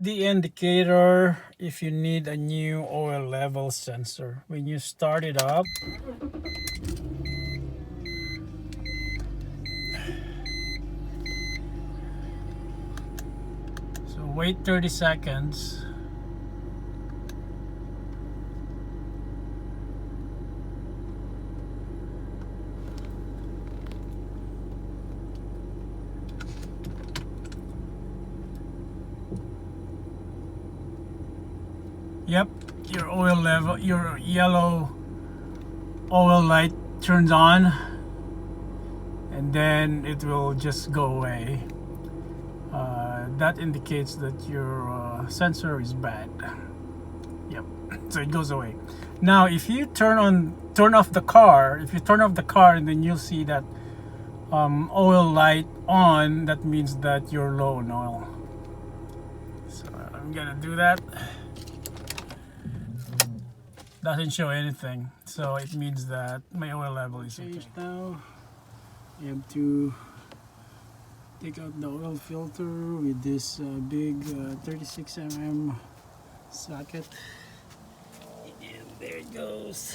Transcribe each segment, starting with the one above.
The indicator if you need a new oil level sensor. When you start it up, so wait 30 seconds. Yep, your oil level, your yellow oil light turns on, and then it will just go away. That indicates that your sensor is bad. Yep, so it goes away. Now, if you turn off the car, and then you'll see that oil light on, that means that you're low on oil. So I'm gonna do that. Doesn't show anything, so it means that my oil level is okay. Now I have to take out the oil filter with this big 36 mm socket, and there it goes.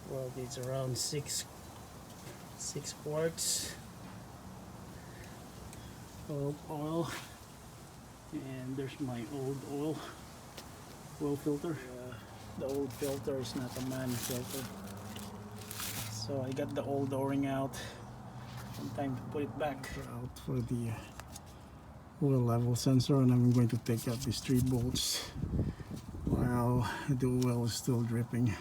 Well, it's around 6 quarts of oil, and there's my old oil filter. The old filter is not a man filter, so I got the old o-ring out. Time to put it back out for the oil level sensor, and I'm going to take out these 3 bolts while the oil is still dripping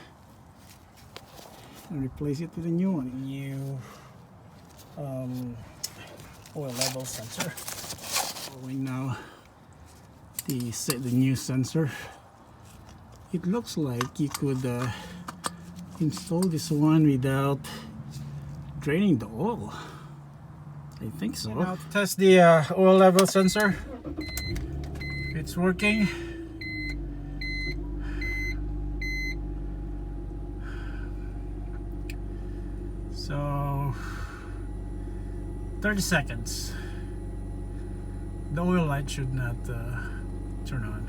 and replace it with a new one. New oil level sensor. Following now the new sensor. It looks like you could install this one without draining the oil. I think so. Now to test the oil level sensor. It's working. So 30 seconds. The oil light should not turn on.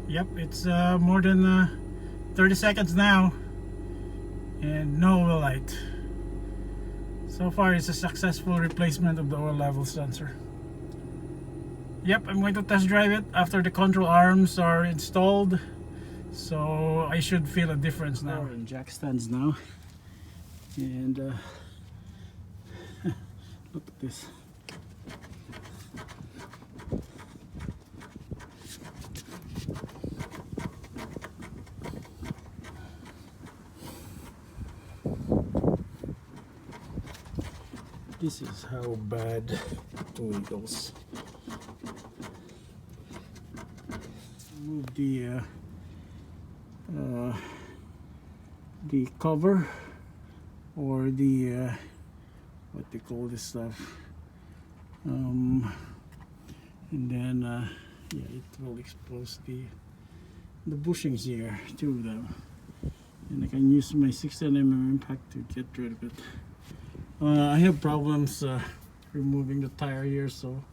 Yep, it's more than 30 seconds now, and no oil light. So far, it's a successful replacement of the oil level sensor. Yep, I'm going to test drive it after the control arms are installed, so I should feel a difference now. We're in jack stands now, and look at this. This is how bad it wiggles. Move the cover, or the what they call this stuff, and then yeah, it will expose the bushings here, 2 of them, and I can use my 16mm impact to get rid of it. I have problems removing the tire here, so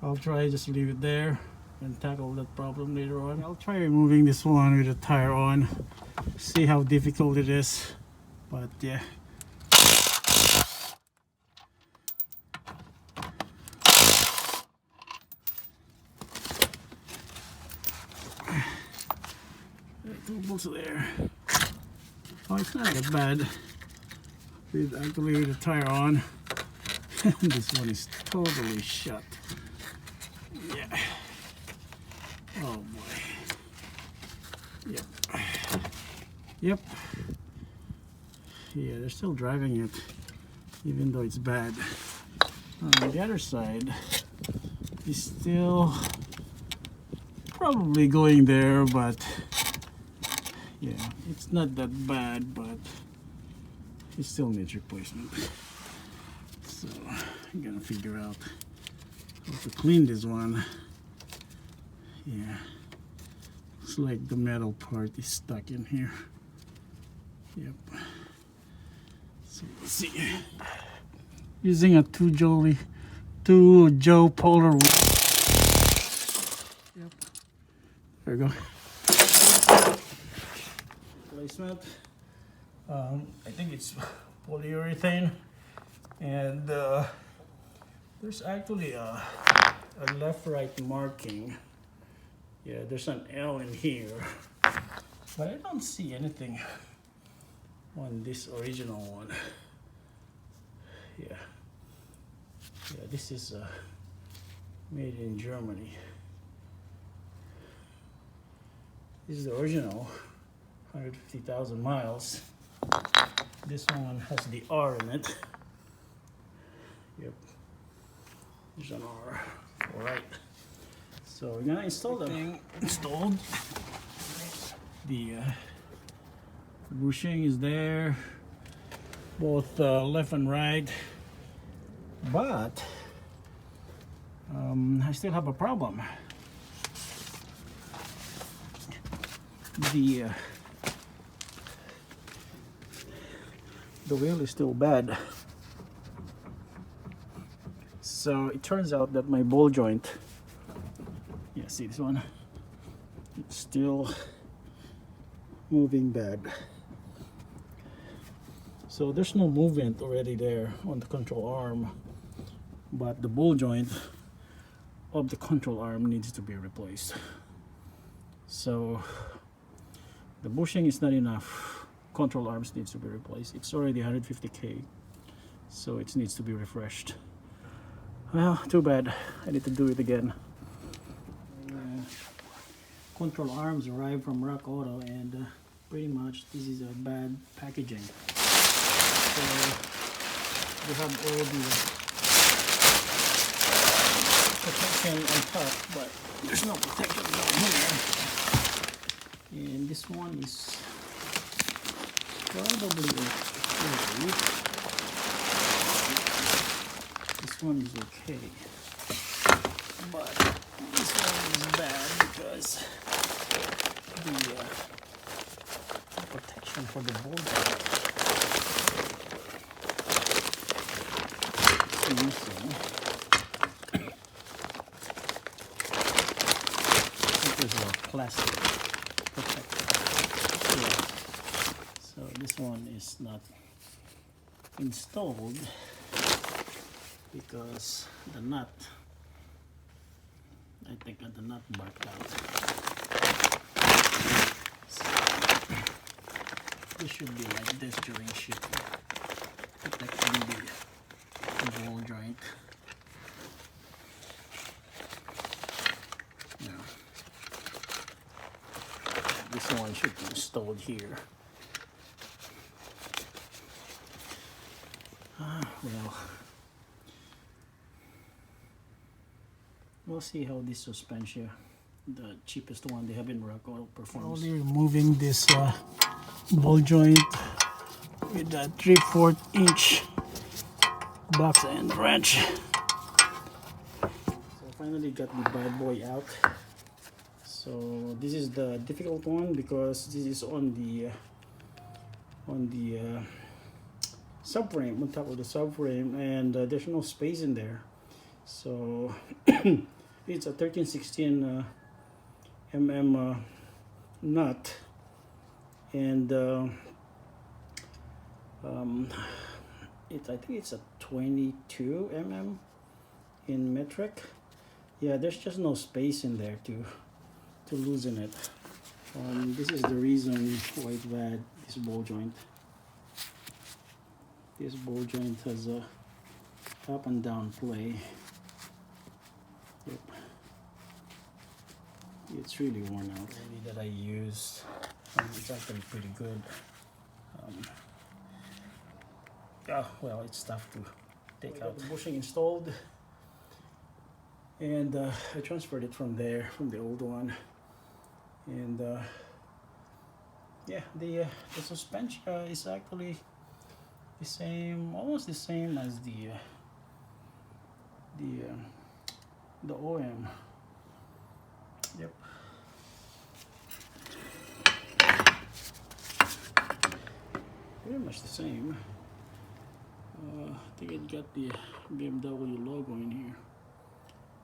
I'll try just leave it there and tackle that problem later on. I'll try removing this one with the tire on, see how difficult it is, but yeah. Two bolts there. Oh, it's not that bad. Actually, with the tire on. This one is totally shut. Yeah. Oh boy. Yep. Yep. Yeah, they're still driving it, even though it's bad. On the other side, it's still probably going there, but yeah, it's not that bad, but it still needs replacement. So I'm gonna figure out how to clean this one Yeah, it's like the metal part is stuck in here. Yep. So let's see. Using a 2 Joe Polar wheel. Yep. There we go. Placement. I think it's polyurethane, and there's actually a left-right marking. Yeah, there's an L in here, but I don't see anything on this original one. Yeah, this is made in Germany. This is the original, 150,000 miles. This one has the R in it. Yep, there's an R. All right. So we're gonna install them. Installed. The bushing is there, both left and right. But I still have a problem. The wheel is still bad. So it turns out that my ball joint, yeah, see this one? It's still moving bad. So there's no movement already there on the control arm, but the ball joint of the control arm needs to be replaced. So the bushing is not enough. Control arms needs to be replaced. It's already 150K, so it needs to be refreshed. Well, too bad. I need to do it again. Control arms arrived from RockAuto, and pretty much this is a bad packaging. So you have all the protection on top, but there's no protection down here. And this one is probably okay. This one is okay, but this one is bad because the protection for the ball joint is missing. This is a plastic protector. Yeah. So this one is not installed because the nut, I think the nut barked out. So this should be like this during shipping, protecting the ball joint. Now, this one should be installed here. Well, we'll see how this suspensia, the cheapest one they have in RockAuto, performs. Slowly removing this ball joint with a 3/4 inch box and wrench. So I finally got the bad boy out. So this is the difficult one because this is on the subframe, on top of the subframe, and there's no space in there. So it's a 13/16 mm nut, and I think it's a 22 mm in metric. Yeah, there's just no space in there to loosen it. This is the reason why it's bad, this ball joint. This ball joint has a up and down play. Yep. It's really worn out. The lady that I used, it's actually pretty good. Well, it's tough to take out. The bushing installed, and I transferred it from there, from the old one, and yeah, the suspension is actually the same, almost the same as the OM. Yep. pretty much the same. I think it got the BMW logo in here.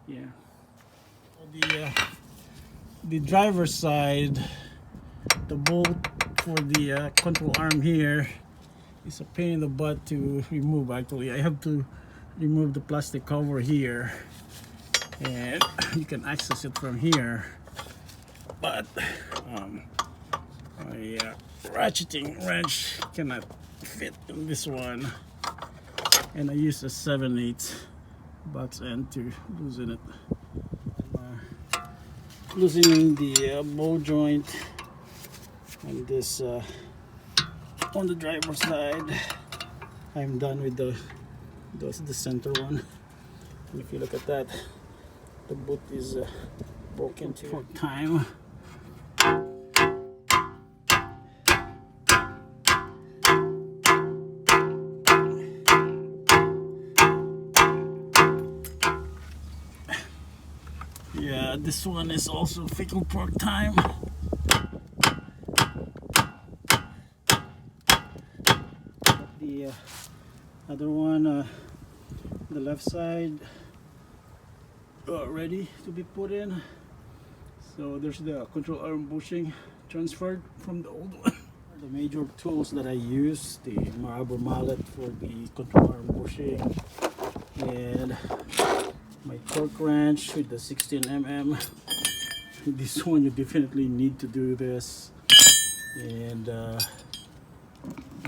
Yeah. The driver's side, the bolt for the control arm here is a pain in the butt to remove. Actually, I have to remove the plastic cover here, and you can access it from here, but my ratcheting wrench cannot fit in this one, and I use a 7/8 box end to loosen it. Loosening the ball joint and this on the driver's side. I'm done with the center one, and if you look at that, the boot is broken too. For time. Yeah, this one is also fickle pork time. The other one, the left side, ready to be put in. So there's the control arm bushing transferred from the old one. The major tools that I use: the rubber mallet for the control arm bushing, and my torque wrench with the 16mm. This one you definitely need to do this, and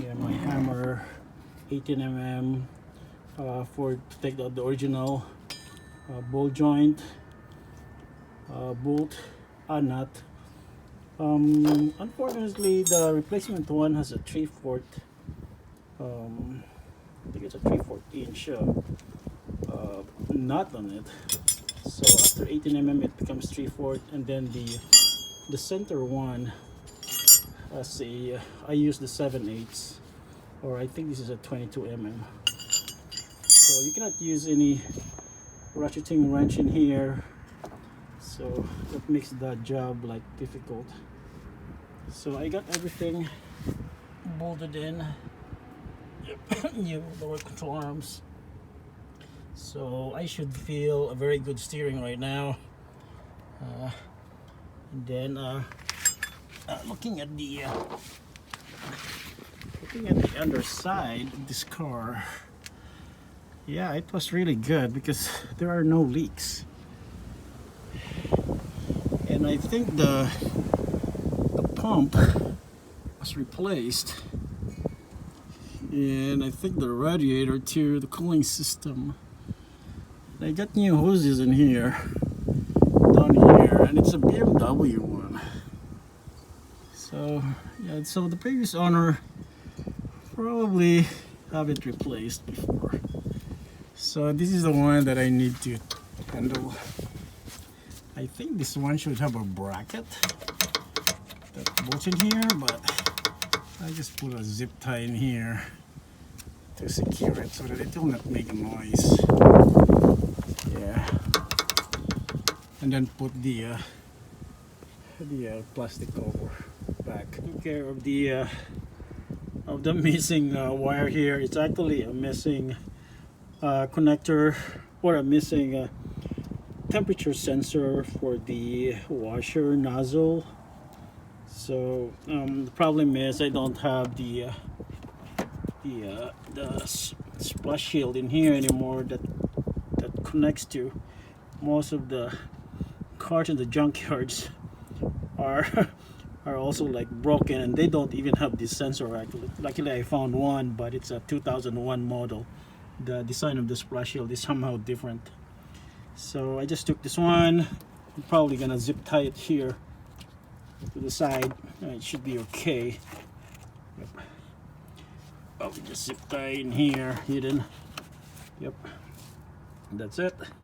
yeah, my hammer 18mm for to take out the original ball joint, bolt, nut. Unfortunately, the replacement one has a 3/4. I think it's a 3/4 inch nut on it. So after 18mm it becomes 3/4, and then the center one, I use the 7/8, or I think this is a 22mm. So you cannot use any ratcheting wrench in here, so that makes the job like difficult. So I got everything bolted in. New lower control arms. So I should feel a very good steering right now. And then looking at the underside of this car, yeah, it was really good because there are no leaks. And I think the pump was replaced, and I think the radiator too, the cooling system. I got new hoses in here, down here, and it's a BMW one. So yeah, so the previous owner probably have it replaced before. So this is the one that I need to handle. I think this one should have a bracket that bolts in here, but I just put a zip tie in here to secure it so that it will not make a noise. Yeah, and then put the plastic cover back. Took care of the missing wire here. It's actually a missing connector, or a missing temperature sensor for the washer nozzle. So the problem is I don't have the splash shield in here anymore that connects to. Most of the cars in the junkyards are also like broken, and they don't even have this sensor. Actually, luckily I found one, but it's a 2001 model. The design of the splash shield is somehow different. So I just took this one. I'm probably gonna zip tie it here to the side. It should be okay. Yep. Oh, we just zip tie in here, hidden. Yep. That's it.